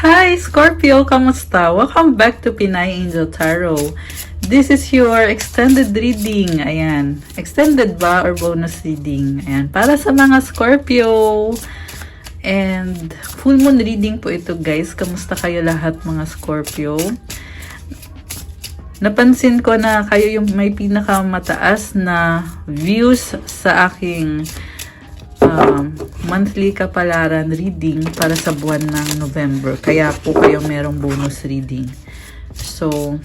Hi, Scorpio! Kamusta? Welcome back to Pinay Angel Tarot. This is your extended reading. Ayan. Extended ba or bonus reading? Ayan. Para sa mga Scorpio. And full moon reading po ito, guys. Kamusta kayo lahat, mga Scorpio? Napansin ko na kayo yung may pinakamataas na views sa aking monthly kapalaran reading para sa buwan ng November. Kaya po kayo merong bonus reading. So,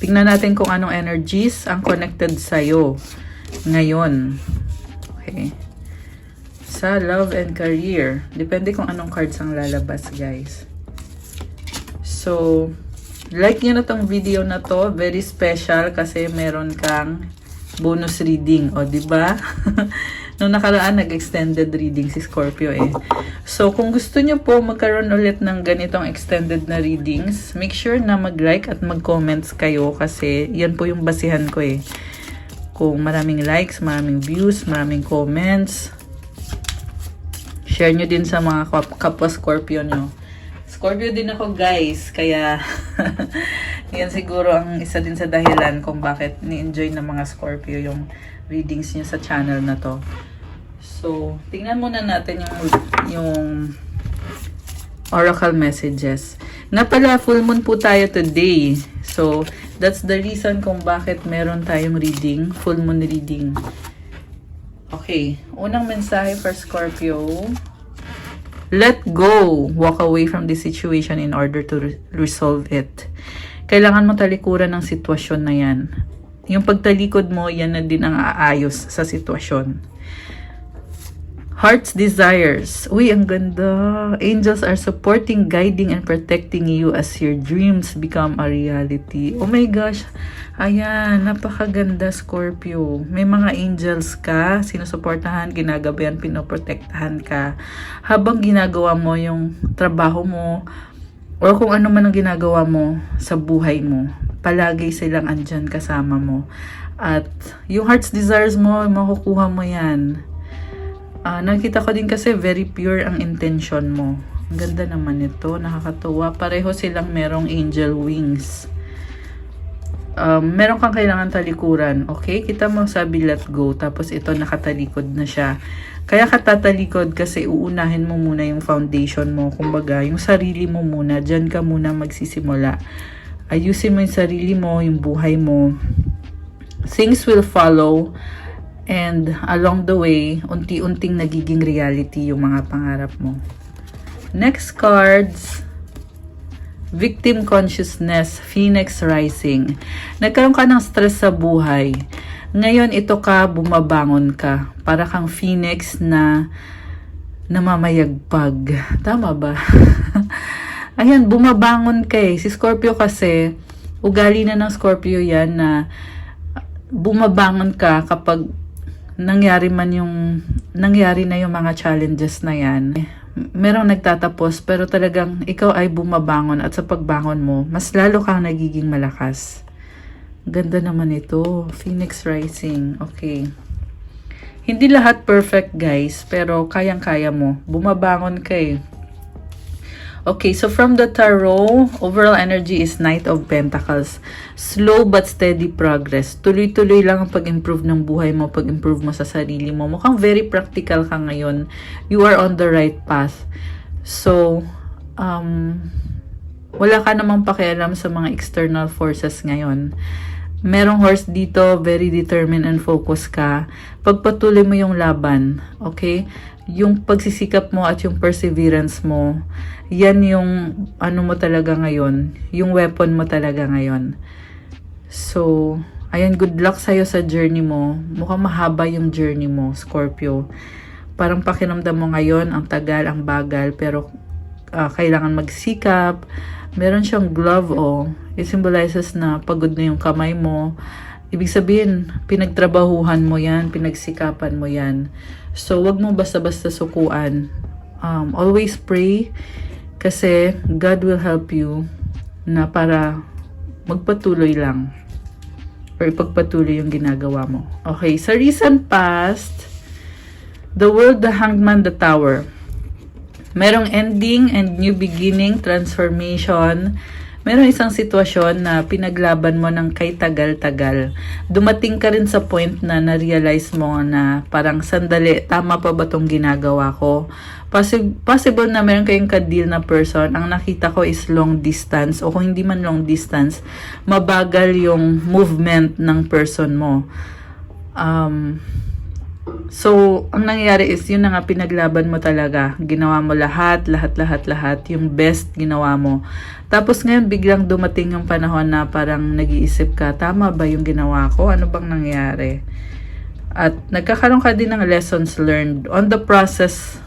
tingnan natin kung anong energies ang connected sa'yo ngayon. Okay. Sa love and career. Depende kung anong cards ang lalabas, guys. So, like nyo na tong video na to. Very special kasi meron kang bonus reading. O, diba? Noong nakaraan, nag-extended reading si Scorpio eh. So, kung gusto nyo po magkaroon ulit ng ganitong extended na readings, make sure na mag-like at mag-comments kayo kasi yan po yung basihan ko eh. Kung maraming likes, maraming views, maraming comments, share nyo din sa mga kapwa Scorpio nyo. Scorpio din ako, guys, kaya yan siguro ang isa din sa dahilan kung bakit ni-enjoy ng mga Scorpio yung readings nyo sa channel na to. So, tingnan muna natin yung oracle messages. Nga pala, full moon po tayo today. So, that's the reason kung bakit meron tayong reading, full moon reading. Okay, unang mensahe for Scorpio. Let go. Walk away from this situation in order to resolve it. Kailangan mo talikuran ng sitwasyon na yan. Yung pagtalikod mo, yan na din ang aayos sa sitwasyon. Heart's desires. Uy, ang ganda. Angels are supporting, guiding, and protecting you as your dreams become a reality. Oh my gosh. Ayan, napakaganda, Scorpio. May mga angels ka, sinusuportahan, ginagabayan, pinoprotektahan ka. Habang ginagawa mo yung trabaho mo, or kung ano man ang ginagawa mo sa buhay mo, palagi silang andyan kasama mo. At yung heart's desires mo, makukuha mo yan. Nakita ko din kasi very pure ang intention mo. Ang ganda naman ito, nakakatuwa. Pareho silang merong angel wings. Meron kang kailangan talikuran. Okay? Kita mo sabi let go. Tapos ito nakatalikod na siya. Kaya katatalikod kasi uunahin mo muna yung foundation mo. Kumbaga, yung sarili mo muna. Diyan ka muna magsisimula. Ayusin mo yung sarili mo, yung buhay mo. Things will follow. And along the way, unti-unting nagiging reality yung mga pangarap mo. Next cards. Victim consciousness, Phoenix rising. Nagkaroon ka ng stress sa buhay. Ngayon, ito ka, bumabangon ka. Para kang Phoenix na namamayagpag. Tama ba? Ayan, bumabangon ka eh. Si Scorpio kasi, ugali na ng Scorpio yan na bumabangon ka kapag nangyari na yung mga challenges na yan. Merong nagtatapos pero talagang ikaw ay bumabangon at sa pagbangon mo, mas lalo kang nagiging malakas. Ganda naman ito. Phoenix rising. Okay. Hindi lahat perfect, guys, pero kayang-kaya mo. Bumabangon ka eh. Okay, so from the tarot, overall energy is Knight of Pentacles. Slow but steady progress. Tuloy-tuloy lang ang pag-improve ng buhay mo, pag-improve mo sa sarili mo. Mukhang very practical ka ngayon. You are on the right path. So, wala ka namang pakialam sa mga external forces ngayon. Merong horse dito, very determined and focused ka. Pagpatuloy mo yung laban, okay? Yung pagsisikap mo at yung perseverance mo, yan yung ano mo talaga ngayon, yung weapon mo talaga ngayon. So, ayan, good luck sa'yo sa journey mo. Mukhang mahaba yung journey mo, Scorpio. Parang pakiramdam mo ngayon, ang tagal, ang bagal, pero kailangan magsikap. Meron siyang glove, oh. It symbolizes na pagod na yung kamay mo. Ibig sabihin, pinagtrabahuhan mo yan, pinagsikapan mo yan. So, wag mo basta-basta sukuan. Always pray kasi God will help you na para magpatuloy lang or ipagpatuloy yung ginagawa mo. Okay, sa recent past, the World, the Hanged Man, the Tower. Merong ending and new beginning, transformation. Merong isang sitwasyon na pinaglaban mo ng kay tagal-tagal. Dumating ka rin sa point na na-realize mo na parang sandali, tama pa ba tong ginagawa ko? Possible na meron kayong ka-deal na person. Ang nakita ko is long distance, o kung hindi man long distance, mabagal yung movement ng person mo. So, ang nangyayari is, yun na nga, pinaglaban mo talaga. Ginawa mo lahat. Yung best ginawa mo. Tapos ngayon, biglang dumating yung panahon na parang nag-iisip ka, tama ba yung ginawa ko? Ano bang nangyari? At nagkakaroon ka din ng lessons learned. On the process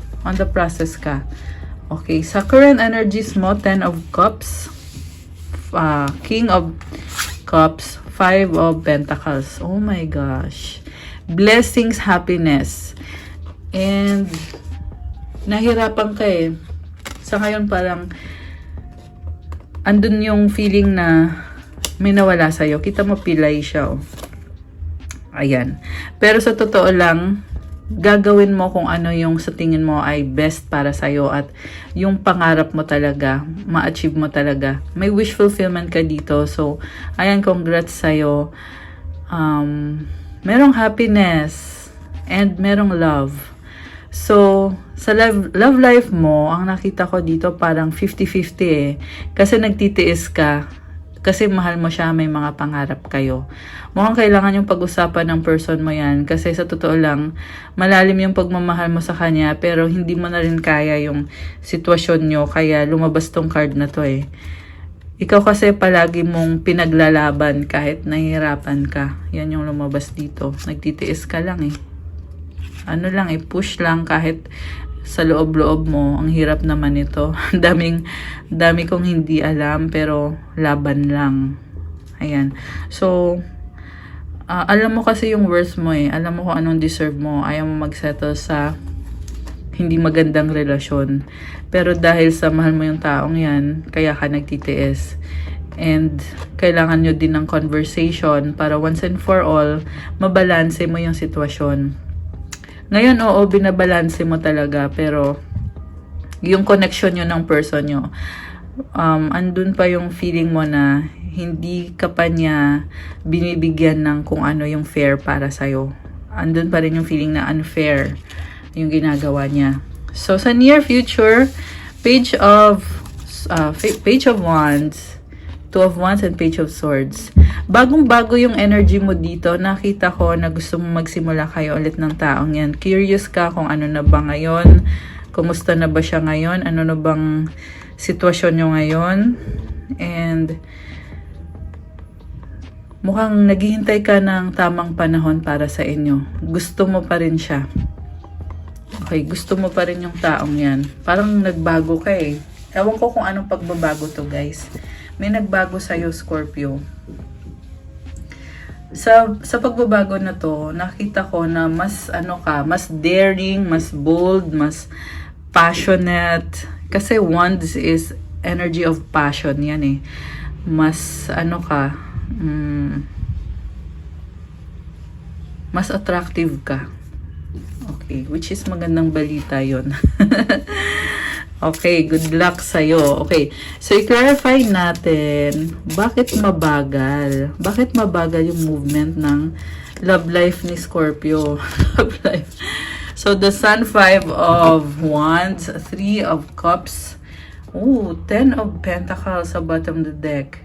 ka. Okay, sa current energies mo, 10 of Cups, King of Cups, 5 of Pentacles. Oh my gosh. Blessings, happiness. And nahirapan ka eh. Sa ngayon parang andun yung feeling na may nawala sa'yo. Kita mo pilay siya. Oh. Ayan. Pero sa totoo lang, gagawin mo kung ano yung sa tingin mo ay best para sa'yo at yung pangarap mo talaga, ma-achieve mo talaga. May wish fulfillment ka dito. So, ayan, congrats sa'yo. Merong happiness and merong love. So, sa love life mo, ang nakita ko dito parang 50-50 eh. Kasi nagtitiis ka. Kasi mahal mo siya, may mga pangarap kayo. Mukhang kailangan yung pag-usapan ng person mo yan. Kasi sa totoo lang, malalim yung pagmamahal mo sa kanya, pero hindi mo na rin kaya yung sitwasyon nyo. Kaya lumabas tong card na to eh. Ikaw kasi palagi mong pinaglalaban kahit nahihirapan ka. Yan yung lumabas dito. Nagtitiis ka lang eh. Ano lang eh, push lang kahit sa loob-loob mo. Ang hirap naman ito. Dami kong hindi alam pero laban lang. Ayan. So, alam mo kasi yung worth mo eh. Alam mo kung anong deserve mo. Ayaw mo magsettle sa hindi magandang relasyon. Pero dahil sa mahal mo yung taong yan, kaya ka nagtitiis. And kailangan nyo din ng conversation para once and for all, mabalanse mo yung sitwasyon. Ngayon, oo, binabalanse mo talaga, pero yung connection nyo ng person nyo, andun pa yung feeling mo na hindi ka pa niya binibigyan ng kung ano yung fair para sa'yo. Andun pa rin yung feeling na unfair yung ginagawa niya. So, sa near future, Page of Wands, Two of Wands, and Page of Swords. Bagong-bago yung energy mo dito. Nakita ko na gusto mo magsimula kayo ulit ng taong yan. Curious ka kung ano na ba ngayon, kumusta na ba siya ngayon, ano na bang sitwasyon nyo ngayon. And mukhang naghihintay ka ng tamang panahon para sa inyo. Gusto mo pa rin siya. Okay, gusto mo pa rin yung taong yan. Parang nagbago ka eh. Ewan ko kung anong pagbabago to, guys. May nagbago sa'yo, Scorpio. Sa pagbabago na to, nakita ko na mas mas daring, mas bold, mas passionate. Kasi Wands is energy of passion yan eh. Mas mas attractive ka. Okay, which is magandang balita yon. Okay, good luck sa'yo. Okay, so i-clarify natin, bakit mabagal? Bakit mabagal yung movement ng love life ni Scorpio? Love life. So, the Sun, 5 of Wands, 3 of Cups, 10 of Pentacles sa bottom of the deck.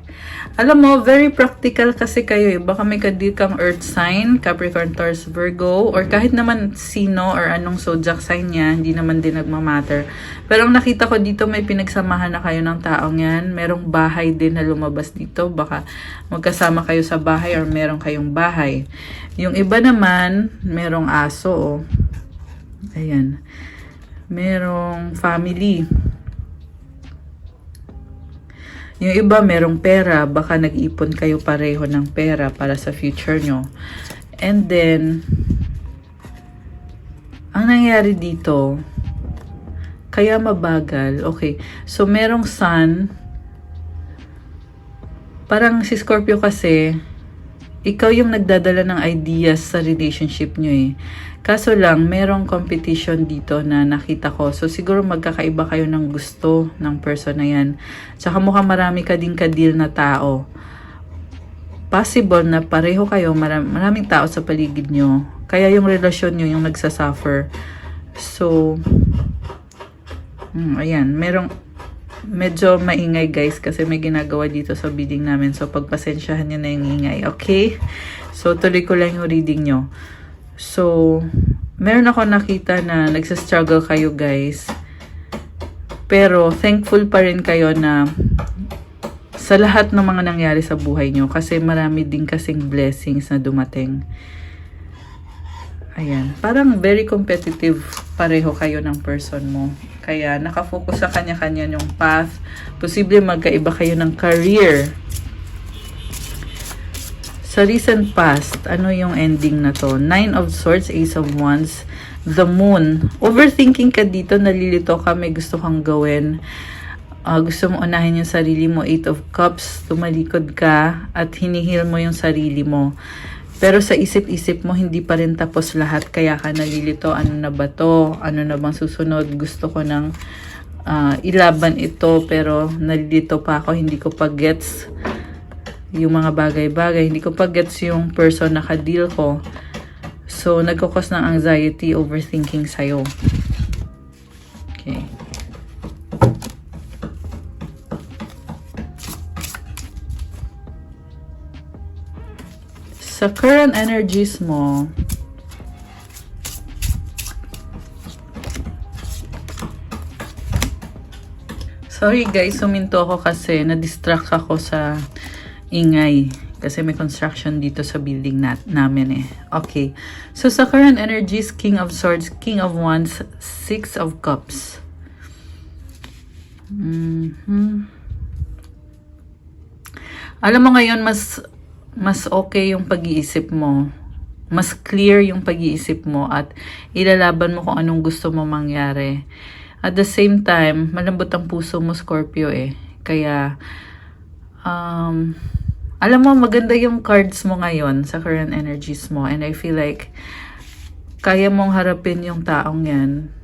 Alam mo, very practical kasi kayo eh. Baka may kadil kang earth sign, Capricorn, Taurus, Virgo, or kahit naman sino or anong zodiac sign niya, hindi naman din nagmamatter. Pero ang nakita ko dito, may pinagsamahan na kayo ng taong yan. Merong bahay din na lumabas dito. Baka magkasama kayo sa bahay or meron kayong bahay. Yung iba naman, merong aso. Oh. Ayan. Merong family. Yung iba merong pera, baka nag-ipon kayo pareho ng pera para sa future nyo. And then, ang nangyari dito, kaya mabagal. Okay, so merong Sun, parang si Scorpio kasi, ikaw yung nagdadala ng ideas sa relationship nyo eh. Kaso lang, merong competition dito na nakita ko. So, siguro magkakaiba kayo ng gusto ng person na yan. Tsaka mukhang marami ka din ka-deal na tao. Possible na pareho kayo, maraming tao sa paligid nyo. Kaya yung relasyon nyo yung nagsasuffer. So, ayan, medyo maingay guys kasi may ginagawa dito sa bidding namin. So, pagpasensyahan nyo na yung ingay. Okay? So, tuloy ko lang yung reading nyo. So, meron ako nakita na nagsastruggle kayo guys. Pero, thankful pa rin kayo na sa lahat ng mga nangyari sa buhay nyo. Kasi marami din kasing blessings na dumating. Ayan. Parang very competitive pareho kayo ng person mo. Kaya nakafocus sa kanya-kanya yung path. Posible magkaiba kayo ng career. Sa recent past, ano yung ending na to? 9 of Swords, Ace of Wands, the Moon. Overthinking ka dito, nalilito ka, may gusto kang gawin. Gusto mo unahin yung sarili mo. 8 of Cups, tumalikod ka at hinihil mo yung sarili mo. Pero sa isip-isip mo, hindi pa rin tapos lahat. Kaya ka nalilito, ano na ba to? Ano na bang susunod? Gusto ko nang ilaban ito, pero nalilito pa ako. Hindi ko pa gets yung mga bagay-bagay. Hindi ko pa gets yung person na ka-deal ko. So, nagkakos ng anxiety, overthinking sa'yo. Okay. Sa current energies mo, sorry guys, suminto ako kasi na-distract ako sa ingay. Kasi may construction dito sa building namin eh. Okay. So sa current energies, King of Swords, King of Wands, 6 of Cups. Alam mo ngayon, mas okay yung pag-iisip mo. Mas clear yung pag-iisip mo at ilalaban mo kung anong gusto mo mangyari. At the same time, malambot ang puso mo, Scorpio eh. Kaya, alam mo, maganda yung cards mo ngayon sa current energies mo. And I feel like, kaya mong harapin yung taong yan.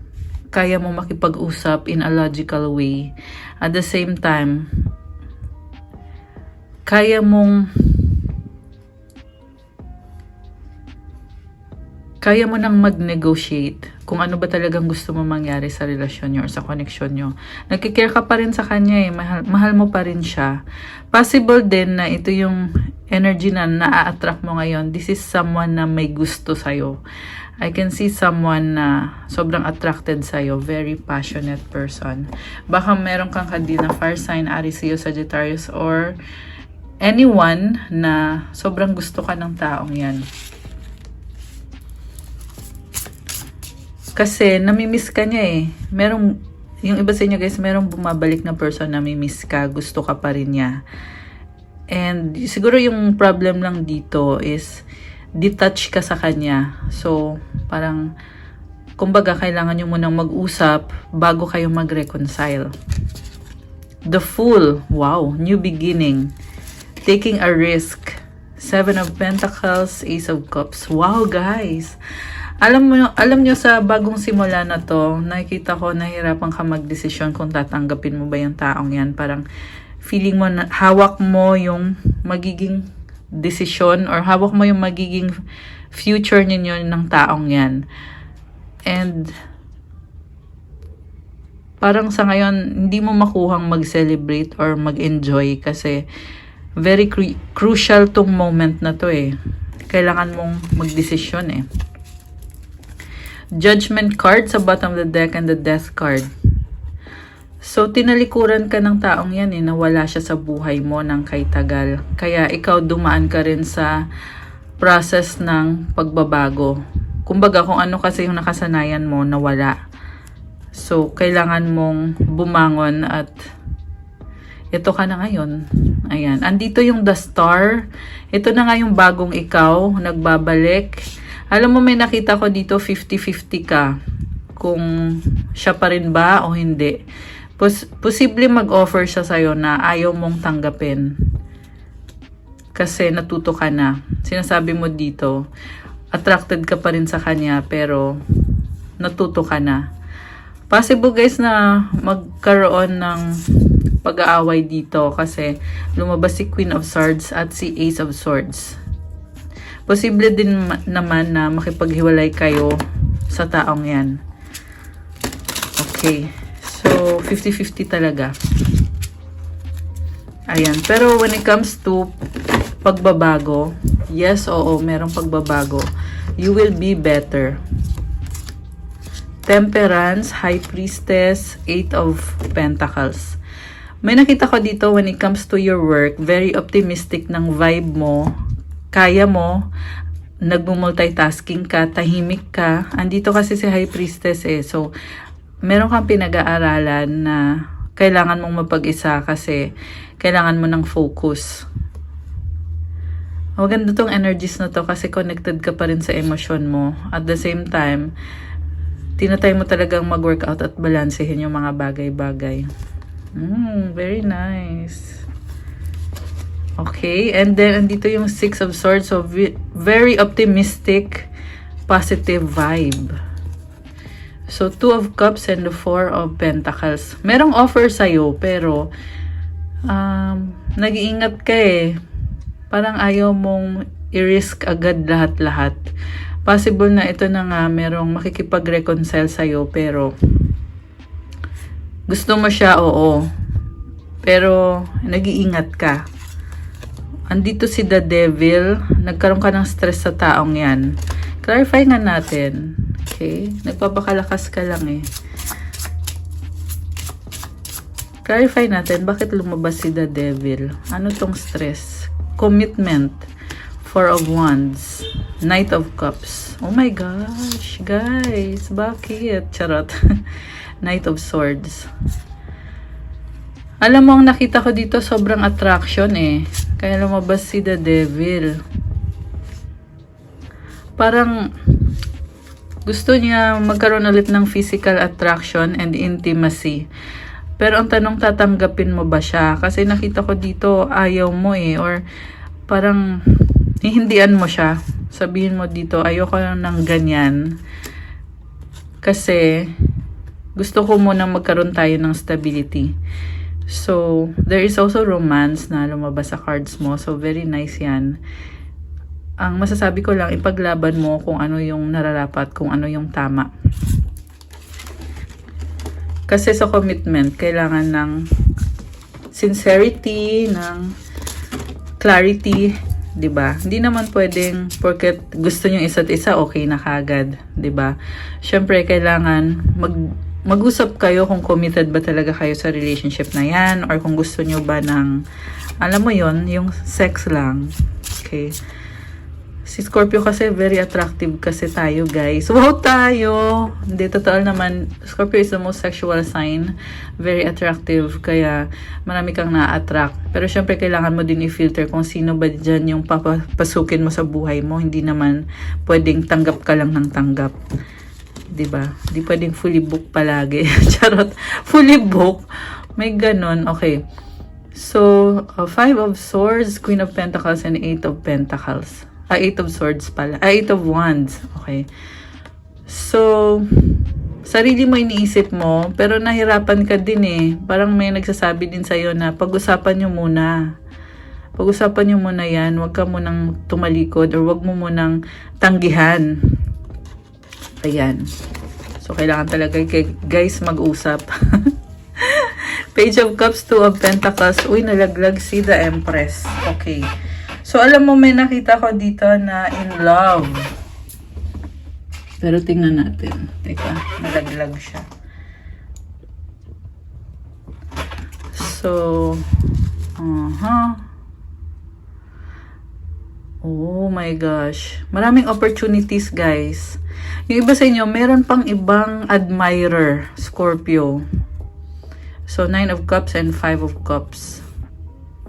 Kaya mong makipag-usap in a logical way. At the same time, kaya mo nang mag-negotiate kung ano ba talagang gusto mo mangyari sa relasyon nyo or sa connection nyo. Nagkikare ka pa rin sa kanya eh. Mahal mo pa rin siya. Possible din na ito yung energy na na-attract mo ngayon. This is someone na may gusto sa'yo. I can see someone na sobrang attracted sa'yo. Very passionate person. Baka meron kang kadil na fire sign, Aries, Leo, Sagittarius, or anyone na sobrang gusto ka ng taong yan. Kasi namimiss ka niya eh. Yung iba sa inyo guys, merong bumabalik na person na namimiss ka, gusto ka pa rin niya. And siguro yung problem lang dito is detach ka sa kanya. So, parang kumbaga kailangan nyo munang mag-usap bago kayo mag-reconcile. The Fool, wow, new beginning. Taking a risk. 7 of Pentacles, Ace of Cups. Wow guys! Alam nyo sa bagong simula na to, nakikita ko nahirapan ka magdesisyon kung tatanggapin mo ba yung taong yan. Parang feeling mo na hawak mo yung magiging desisyon or hawak mo yung magiging future ninyo ng taong yan. And parang sa ngayon, hindi mo makuhang mag-celebrate or mag-enjoy kasi very crucial tong moment na to eh. Kailangan mong magdesisyon eh. Judgment card sa bottom of the deck and the Death card. So, tinalikuran ka ng taong yan eh, nawala siya sa buhay mo ng kay tagal. Kaya ikaw dumaan ka rin sa process ng pagbabago. Kumbaga, kung ano kasi yung nakasanayan mo, nawala. So, kailangan mong bumangon at ito ka na ngayon. Ayan. Andito yung The Star. Ito na nga yung bagong ikaw, nagbabalik. Alam mo, may nakita ko dito 50-50 ka kung siya pa rin ba o hindi. Posible mag-offer siya sa'yo na ayaw mong tanggapin. kasi natuto ka na. Sinasabi mo dito, attracted ka pa rin sa kanya pero natuto ka na. Possible guys na magkaroon ng pag-aaway dito kasi lumabas si Queen of Swords at si Ace of Swords. Posible din naman na makipaghiwalay kayo sa taong yan. Okay. So, 50-50 talaga. Ayan. Pero when it comes to pagbabago, yes, oo, merong pagbabago. You will be better. Temperance, High Priestess, 8 of Pentacles. May nakita ko dito when it comes to your work, very optimistic ng vibe mo. Kaya mo, nagmo-multitasking ka, tahimik ka. Andito kasi si High Priestess eh. So, meron kang pinag-aaralan na kailangan mong mapag-isa kasi kailangan mo ng focus. Maganda tong energies na to kasi connected ka pa rin sa emosyon mo. At the same time, tinatay mo talagang mag-workout at balansehin yung mga bagay-bagay. Very nice. Okay, and then andito yung 6 of Swords. So, very optimistic, positive vibe. So, 2 of Cups and the 4 of Pentacles. Merong offer sa'yo, pero nag-iingat ka eh. Parang ayaw mong i-risk agad lahat-lahat. Possible na ito na nga merong makikipag-reconcile sa'yo, pero gusto mo siya, oo. Pero nag-iingat ka. Andito si the Devil. Nagkaroon ka ng stress sa taong yan. Clarify nga natin. Okay? Nagpapakalakas ka lang eh. Clarify natin bakit lumabas si the Devil. Ano tong stress? Commitment. 4 of Wands. Knight of Cups. Oh my gosh, guys. Bakit? Charot. Knight of Swords. Alam mo, ang nakita ko dito, sobrang attraction eh. Kaya lumabas si the Devil. Parang gusto niya magkaroon ulit ng physical attraction and intimacy. Pero ang tanong, tatanggapin mo ba siya? Kasi nakita ko dito, ayaw mo eh. Or parang hihindian mo siya. Sabihin mo dito, ayoko lang ng ganyan. Kasi gusto ko muna magkaroon tayo ng stability. So, there is also romance na lumabas sa cards mo. So, very nice yan. Ang masasabi ko lang, ipaglaban mo kung ano yung nararapat, kung ano yung tama. Kasi sa commitment, kailangan ng sincerity, ng clarity, 'di ba? Hindi naman pwedeng porket gusto niyo isa't isa, okay na kagad, 'di ba? Syempre kailangan mag-usap kayo kung committed ba talaga kayo sa relationship na 'yan, or kung gusto niyo ba ng alam mo 'yon, yung sex lang. Okay? Si Scorpio kasi very attractive kasi tayo, guys. Wow, tayo! Hindi, totoo naman. Scorpio is the most sexual sign. Very attractive. Kaya marami kang na-attract. Pero syempre, kailangan mo din i-filter kung sino ba dyan yung papasukin mo sa buhay mo. Hindi naman pwedeng tanggap ka lang ng tanggap. Diba? Hindi pwedeng fully book palagi. Charot. Fully book. May ganon. Okay. So, 5 of Swords, Queen of Pentacles, and 8 of Pentacles. 8 of Swords pala. 8 of Wands. Okay. So, sarili mo iniisip mo, pero nahirapan ka din eh. Parang may nagsasabi din sa'yo na pag-usapan nyo muna. Pag-usapan nyo muna yan. Huwag ka munang tumalikod or huwag mo munang tanggihan. Ayan. So, kailangan talaga guys mag-usap. Page of Cups, 2 of Pentacles. Uy, nalaglag si the Empress. Okay. So, alam mo, may nakita ko dito na in love. Pero tingnan natin. Teka, nalaglag siya. So, oh my gosh. Maraming opportunities, guys. Yung iba sa inyo, meron pang ibang admirer, Scorpio. So, 9 of Cups and 5 of Cups.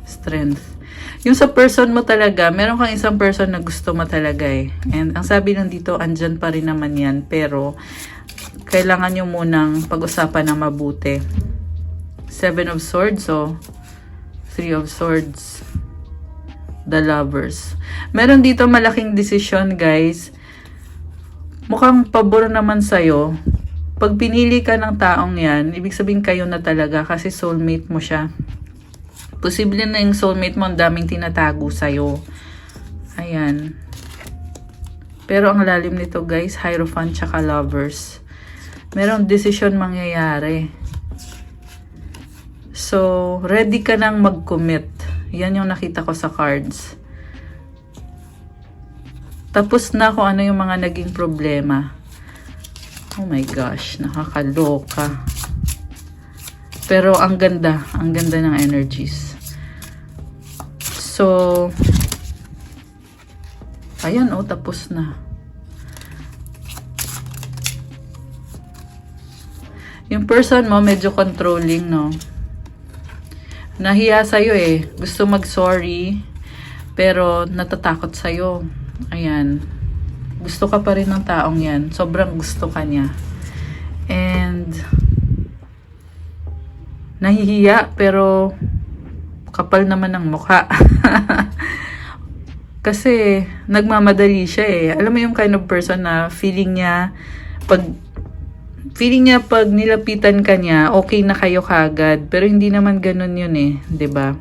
Strength. Yung sa person mo talaga, meron kang isang person na gusto mo talaga eh. And ang sabi lang dito, andyan pa rin naman yan. Pero, kailangan nyo munang pag-usapan na mabuti. 7 of Swords, so 3 of Swords. The Lovers. Meron dito malaking desisyon, guys. Mukhang pabor naman sa'yo. Pag pinili ka ng taong yan, ibig sabihin kayo na talaga kasi soulmate mo siya. Posible na yung soulmate mo, ang daming tinatago sa'yo. Ayan. Pero ang lalim nito, guys, Hierophant tsaka Lovers. Merong desisyon mangyayari. So, ready ka nang mag-commit. Yan yung nakita ko sa cards. Tapos na kung ano yung mga naging problema. Oh my gosh, nakakaloka. Pero ang ganda ng energies. So, ayan, oh, tapos na. Yung person mo, medyo controlling, no? Nahiya sa'yo eh. Gusto mag-sorry, pero natatakot sa'yo. Ayan. Gusto ka pa rin ng taong yan. Sobrang gusto ka niya. And, nahihiya, pero kapal naman ng mukha. Kasi, nagmamadali siya eh. Alam mo yung kind of person na feeling niya, pag nilapitan ka niya, okay na kayo kagad. Pero hindi naman ganun yun eh. 'Di ba?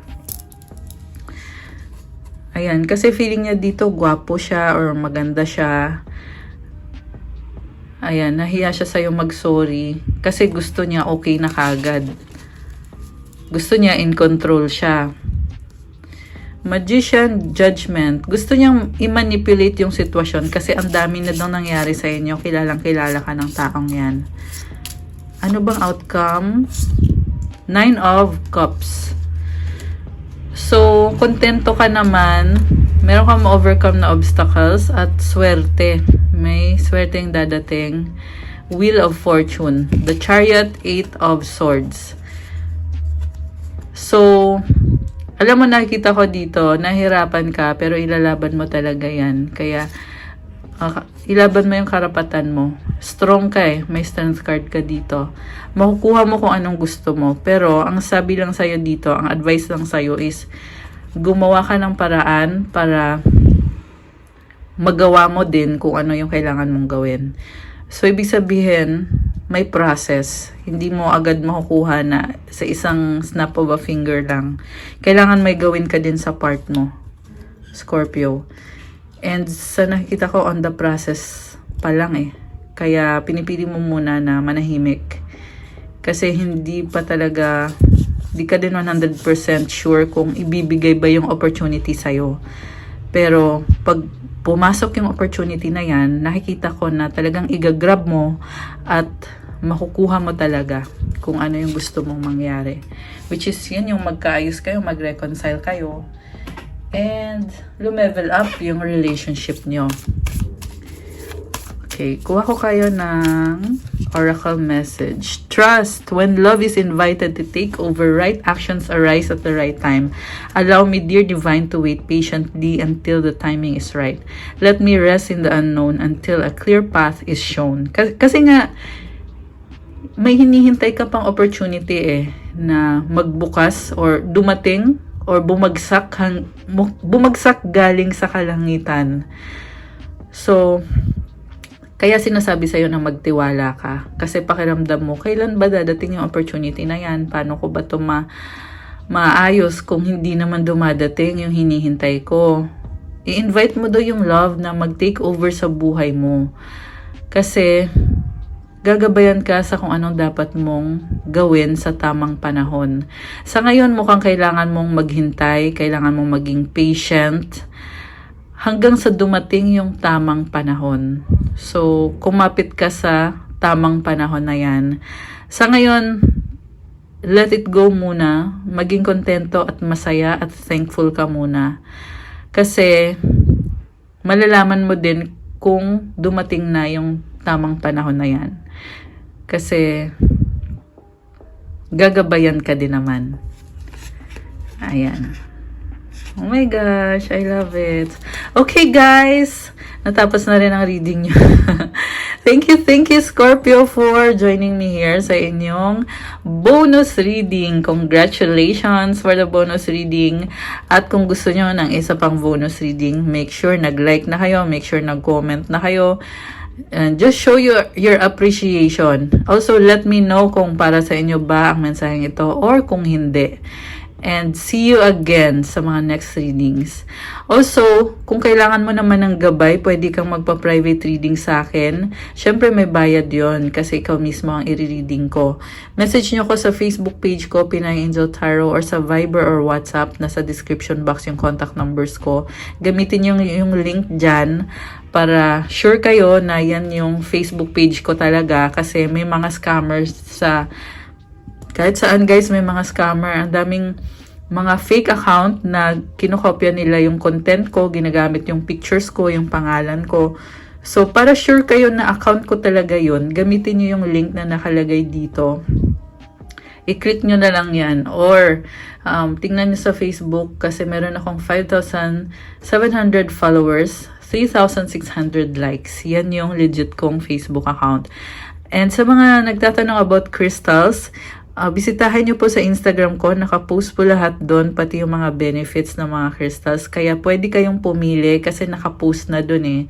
Ayan, kasi feeling niya dito gwapo siya or maganda siya. Ayan, nahiya siya sa'yo mag-sorry. Kasi gusto niya okay na kagad. Gusto niya in control siya. Magician, Judgment. Gusto niyang i-manipulate yung sitwasyon kasi ang dami na daw nangyari sa inyo. Kilalang-kilala ka ng taong yan. Ano bang outcome? 9 of Cups. So, kontento ka naman. Meron kang ma-overcome na obstacles at swerte. May swerte yung dadating. Wheel of Fortune. The Chariot, 8 of Swords. So, alam mo, nakikita ko dito, nahirapan ka, pero ilalaban mo talaga yan. Kaya, ilaban mo yung karapatan mo. Strong ka eh. May strength card ka dito. Makukuha mo kung anong gusto mo. Pero, ang sabi lang sa'yo dito, ang advice lang sa'yo is, gumawa ka ng paraan para magawa mo din kung ano yung kailangan mong gawin. So, ibig sabihin, may process. Hindi mo agad makukuha na sa isang snap of a finger lang. Kailangan may gawin ka din sa part mo, Scorpio. And sa nakikita ko, on the process pa lang eh. Kaya pinipili mo muna na manahimik. Kasi hindi pa talaga, di ka din 100% sure kung ibibigay ba yung opportunity sa'yo. Pero pag pumasok yung opportunity na yan, nakikita ko na talagang igagrab mo at makukuha mo talaga kung ano yung gusto mong mangyari. Which is yun yung magkaayos kayo, mag-reconcile kayo, and lumevel up yung relationship nyo. Okay, kuha ko kayo ng oracle message. Trust. When love is invited to take over, right actions arise at the right time. Allow me, dear divine, to wait patiently until the timing is right. Let me rest in the unknown until a clear path is shown. Kasi nga, may hinihintay ka pang opportunity eh, na magbukas or dumating or bumagsak galing sa kalangitan. So, kaya sinasabi sa'yo na magtiwala ka. Kasi pakiramdam mo, kailan ba dadating yung opportunity na yan? Paano ko ba ito maayos kung hindi naman dumadating yung hinihintay ko? I-invite mo daw yung love na mag-take over sa buhay mo. Kasi, gagabayan ka sa kung anong dapat mong gawin sa tamang panahon. Sa ngayon, mukhang kailangan mong maghintay, kailangan mong maging patient, hanggang sa dumating yung tamang panahon. So, kumapit ka sa tamang panahon na yan. Sa ngayon, let it go muna. Maging kontento at masaya at thankful ka muna. Kasi, malalaman mo din kung dumating na yung tamang panahon na yan. Kasi, gagabayan ka din naman. Ayan. Oh my gosh, I love it. Okay guys, natapos na rin ang reading nyo. Thank you, Scorpio, for joining me here sa inyong bonus reading. Congratulations for the bonus reading. At kung gusto nyo ng isa pang bonus reading, make sure nag-like na kayo, make sure nag-comment na kayo. And just show your appreciation. Also, let me know kung para sa inyo ba ang mensaheng ito or kung hindi. And see you again sa mga next readings. Also, kung kailangan mo naman ng gabay, pwede kang magpa-private reading sa akin. Syempre may bayad yon kasi ikaw mismo ang i-reading ko. Message nyo ko sa Facebook page ko, Pinay Angel Tarot, or sa Viber or WhatsApp. Nasa description box yung contact numbers ko. Gamitin yung link dyan para sure kayo na yan yung Facebook page ko talaga kasi may mga scammers sa kahit saan guys, may mga scammer. Ang daming mga fake account na kinokopya nila yung content ko, ginagamit yung pictures ko, yung pangalan ko. So, para sure kayo na account ko talaga yun, gamitin nyo yung link na nakalagay dito. I-click nyo na lang yan. Or, tingnan nyo sa Facebook kasi meron akong 5,700 followers, 3,600 likes. Yan yung legit kong Facebook account. And sa mga nagtatanong about crystals, bisitahin nyo po sa Instagram ko. Nakapost po lahat doon, pati yung mga benefits ng mga crystals. Kaya pwede kayong pumili kasi nakapost na doon eh.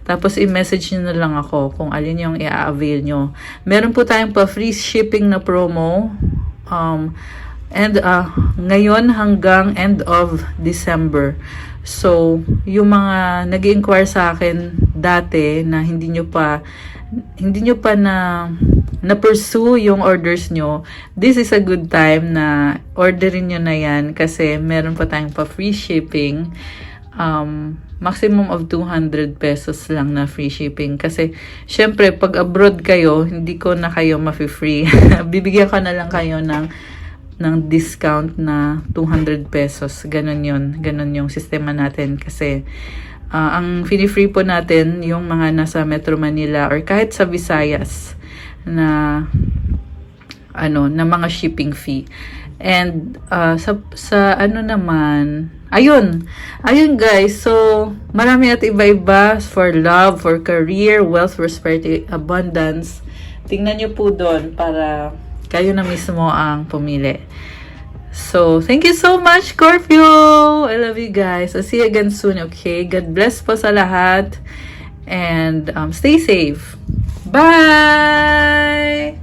Tapos i-message nyo na lang ako kung alin yung i-avail nyo. Meron po tayong pa free shipping na promo. Ngayon hanggang end of December. So, yung mga nag-inquire sa akin dati na hindi nyo pa na-pursue yung orders nyo, this is a good time na orderin nyo na yan kasi meron pa tayong pa free shipping. Maximum of 200 pesos lang na free shipping. Kasi, syempre, pag abroad kayo, hindi ko na kayo ma-free. Bibigyan ko na lang kayo ng discount na 200 pesos. Ganon yun. Ganon yung sistema natin. Kasi, ang free po natin, yung mga nasa Metro Manila or kahit sa Visayas, na mga shipping fee. And sa ano naman, ayun guys, so marami at iba-iba for love, for career, wealth, prosperity, abundance. Tingnan nyo po doon para kayo na mismo ang pumili. So, thank you so much, Scorpio! I love you guys. I'll see you again soon, okay? God bless po sa lahat. And stay safe. Bye!